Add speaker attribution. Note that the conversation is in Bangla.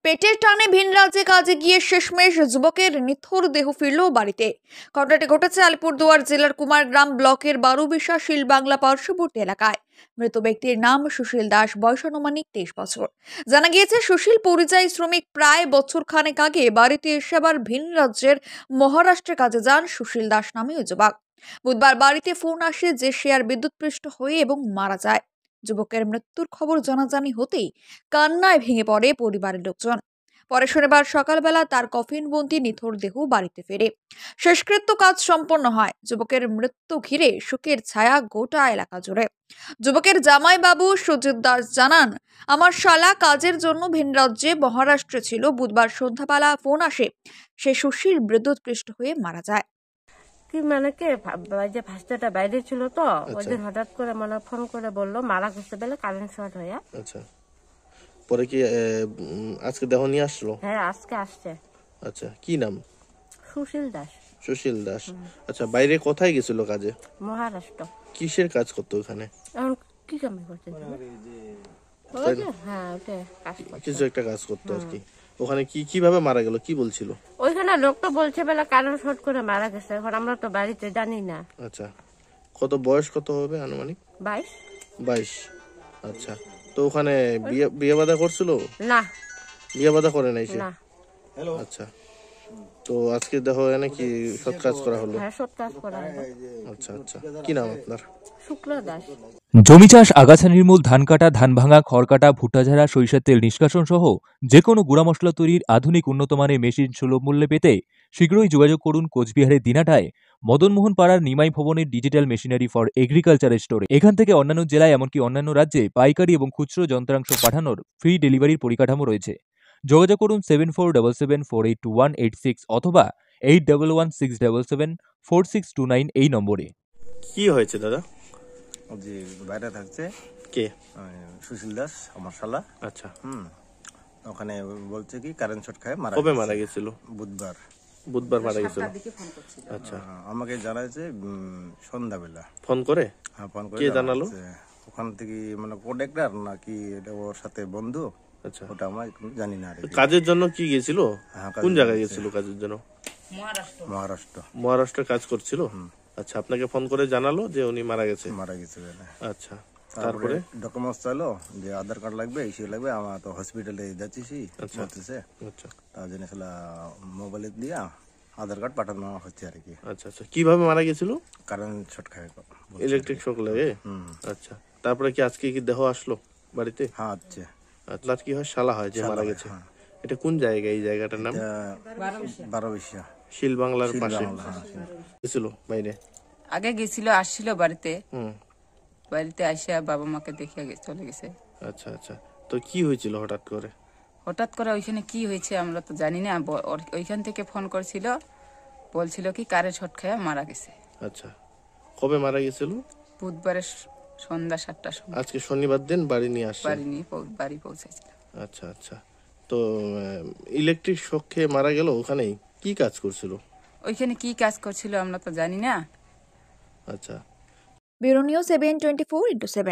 Speaker 1: পেটের টানে ভিন রাজ্যে কাজে গিয়ে শেষমেশ যুবকের নিথর দেহ ফিরল বাড়িতে। ঘটনাটি ঘটেছে আলিপুরদুয়ার জেলার কুমারগ্রাম ব্লকের বারুবিশা শিলবাংলা পার্শ্ববর্তী এলাকায়। মৃত ব্যক্তির নাম সুশীল দাস, বয়স আনুমানিক 23 বছর। জানা গিয়েছে, সুশীল পরিযায়ী শ্রমিক। প্রায় বছর খানেক আগে বাড়িতে এসে আবার ভিন রাজ্যের মহারাষ্ট্রে কাজে যান সুশীল দাস নামে ওই যুবক। বুধবার বাড়িতে ফোন আসে যে সে আর বিদ্যুৎপৃষ্ট হয়ে এবং মারা যায়। যুবকের মৃত্যুর খবর জানাজানি হতেই কান্নায় ভেঙে পড়ে পরিবারের লোকজন। পরে শনিবার সকালবেলা তার কফিনবন্দি নিথর দেহ বাড়িতে ফেরে। শেষকৃত্য কাজ সম্পন্ন হয়। যুবকের মৃত্যু ঘিরে শোকের ছায়া গোটা এলাকা জুড়ে। যুবকের জামাইবাবু সুজিত দাস জানান, আমার শালা কাজের জন্য ভিন রাজ্যে মহারাষ্ট্রে ছিল। বুধবার সন্ধ্যাবেলা ফোন আসে, সে সুশীল বিদ্যুৎপৃষ্ট হয়ে মারা যায়।
Speaker 2: কি মানে কে যে ফার্স্টটা বাইরে ছিল তো ওইদিন হঠাৎ করে মানে ফোন করে বললো মারা গেছে বলে কারেন্ট শর্ট হয়ে।
Speaker 3: আচ্ছা, পরে কি আজকে দেহ নিয়ে আসলো?
Speaker 2: হ্যাঁ, আজকে আসছে।
Speaker 3: আচ্ছা, কি নাম?
Speaker 2: সুশীল দাস।
Speaker 3: সুশীল দাস। আচ্ছা, বাইরে কোথায় গেছিল কাজে?
Speaker 2: মহারাষ্ট্র।
Speaker 3: কিসের কাজ করতো ওখানে?
Speaker 2: এখন কি কাম করতে? হ্যাঁ, ওটা কাজ করতে।
Speaker 3: কিছু একটা কাজ করতো আর কি। ওখানে কিভাবে মারা গেল কি বলছিল?
Speaker 2: ওইখানে লোক তো বলছে বলে কারেন্ট শর্ট করে মারা গেছে। এখন আমরা তো বাড়িতে জানি না।
Speaker 3: আচ্ছা, কত বয়স কত হবে আনুমানিক?
Speaker 2: 22।
Speaker 3: আচ্ছা, তো ওখানে বিয়ে বাদা করছিল?
Speaker 2: না,
Speaker 3: বিয়ে বাদা করে নাই সে?
Speaker 2: না।
Speaker 3: আচ্ছা, তো আজকে দেখো এনে কি সৎ কাজ করা হলো?
Speaker 2: হ্যাঁ, সৎ কাজ করা হলো।
Speaker 3: আচ্ছা আচ্ছা, কি নাম আপনার?
Speaker 2: শুক্ল দাস।
Speaker 4: জমি চাষ, আগাছা নির্মূল, ধান কাটা, ধান ভাঙা, খড় কাটা, ভুট্টা ঝাড়া, সরিষার তেল নিষ্কাশন সহ যে কোনো গুঁড়া মশলা তৈরির আধুনিক উন্নত মানের মেশিন সুলভ মূল্যে পেতে শীঘ্রই যোগাযোগ করুন কোচবিহারের দিনাটায় মদনমোহন পাড়ার নিমাই ভবনের ডিজিটাল মেশিনারি ফর এগ্রিকালচারের স্টোরে। এখান থেকে অন্যান্য জেলায় এমনকি অন্যান্য রাজ্যে পাইকারি এবং খুচরো যন্ত্রাংশ পাঠানোর ফ্রি ডেলিভারির পরিকাঠামো রয়েছে। যোগাযোগ করুন 7477482186 অথবা 8116774629 এই নম্বরে।
Speaker 3: কি হয়েছে দাদা?
Speaker 5: যে বাইরে থাকছে
Speaker 3: কে?
Speaker 5: সুশীল দাস, আমার শালা।
Speaker 3: আচ্ছা,
Speaker 5: ওখানে বলছে কি কারেন্ট শর্ট খায় মারা।
Speaker 3: কবে মারা গেছিল?
Speaker 5: বুধবার
Speaker 3: মারা গেছিল। আচ্ছা,
Speaker 5: আমাকে জানাইছে সন্ধ্যাবেলা
Speaker 3: ফোন করে।
Speaker 5: হ্যাঁ, ফোন করে।
Speaker 3: কে জানালো?
Speaker 5: ওখান থেকে মানে কন্ট্রাক্টর নাকি এটা ওর সাথে বন্ধু।
Speaker 3: আচ্ছা,
Speaker 5: ওটা আমরা জানি না।
Speaker 3: কাজের জন্য কি গেছিল? কোন জায়গায় গেছিল কাজের জন্য? মহারাষ্ট্র কাজ করছিল। আচ্ছা, আপনাকে ফোন করে জানালো যে উনি মারা গেছে? আচ্ছা, তারপরে
Speaker 5: ডকুমেন্টস চাইলো যে আধার কার্ড লাগবে, ইস্যু লাগবে। আমরা তো হসপিটালে যাচ্ছি বলতেছে।
Speaker 3: আচ্ছা,
Speaker 5: তার জন্য মোবাইলে দিয়া আধার কার্ড পাঠানো হচ্ছে আর কি।
Speaker 3: আচ্ছা আচ্ছা, কিভাবে মারা গেছিল?
Speaker 5: কারেন্ট শর্ট খায়,
Speaker 3: ইলেকট্রিক শক লাগে। আচ্ছা, তারপরে কি আজকে কি দেহ আসলো বাড়িতে?
Speaker 5: হ্যাঁ, আচ্ছা।
Speaker 3: আপনার কি হয়? শালা হয় যে মারা গেছে। এটা কোন জায়গা? এই জায়গাটার নাম
Speaker 5: বারুবিশা
Speaker 3: শিলবাংলার পাশে গেছিল বাইরে।
Speaker 6: আগে গেছিল, আসছিল বাড়িতে। বাড়িতে আসা বাবা মাকে দেখে চলে গেছে।
Speaker 3: আচ্ছা আচ্ছা, তো কি হয়েছিল হঠাৎ করে?
Speaker 6: ওইখানে কি হয়েছে আমরা তো জানি না। ওইখান থেকে ফোন করছিল, বলছিল কি কারেন্ট শর্ট খেয়ে মারা গেছে।
Speaker 3: আচ্ছা, কবে মারা গেছিল?
Speaker 6: বুধবারের সন্ধ্যা 7টার সময়।
Speaker 3: আজকে শনিবার দিন বাড়ি নিয়ে আসছে?
Speaker 6: বাড়ি পৌঁছেছিল।
Speaker 3: আচ্ছা আচ্ছা, তো ইলেকট্রিক শক খেয়ে মারা গেল। ওখানেই কি কাজ করছিল?
Speaker 6: ওইখানে কি কাজ করছিল আমরা তো জানি না।
Speaker 3: আচ্ছা।
Speaker 1: Bureau news 724x7।